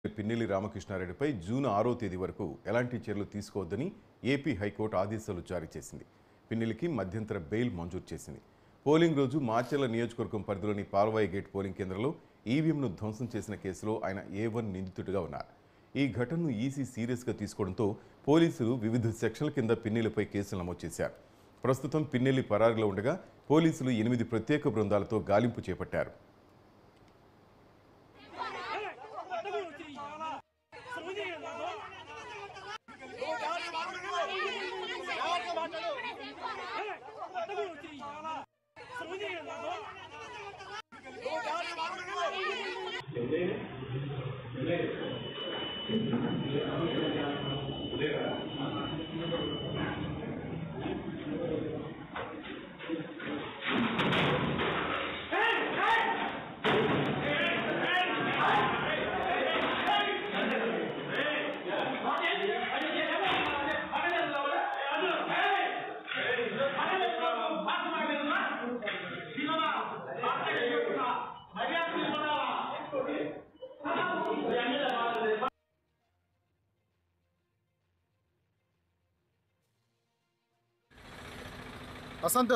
Pinnelli రామకృష్ణారెడ్డిపై June 6వ తేదీ వరకు ఎలాంటి చర్యలు తీసుకోవద్దని ఏపీ హైకోర్టు ఆదేశాలు జారీ చేసింది. పిన్నెల్లికి మధ్యంతర బెయిల్ మంజూరు చేసింది. పోలింగ్ రోజు మాచర్ల నియోజకవర్గం పరిధిలోని పాల్వాయి గేట్ పోలింగ్ కేంద్రంలో ఈవీఎంను ధ్వంసం చేసిన కేసులో ఆయన A1 నిందితుడిగా ఉన్నారు. ఈ ఘటనను ఈసీ సీరియస్గా తీసుకోవడంతో పోలీసులు వివిధ సెక్షన్ల కింద పిన్నెల్లిపై కేసులు నమోదు చేశారు. ప్రస్తుతం పిన్నెల్లి పరారీలో ఉండగా పోలీసులు 8 ప్రత్యేక బృందాలతో గాలింపు చేపట్టారు. వసంత్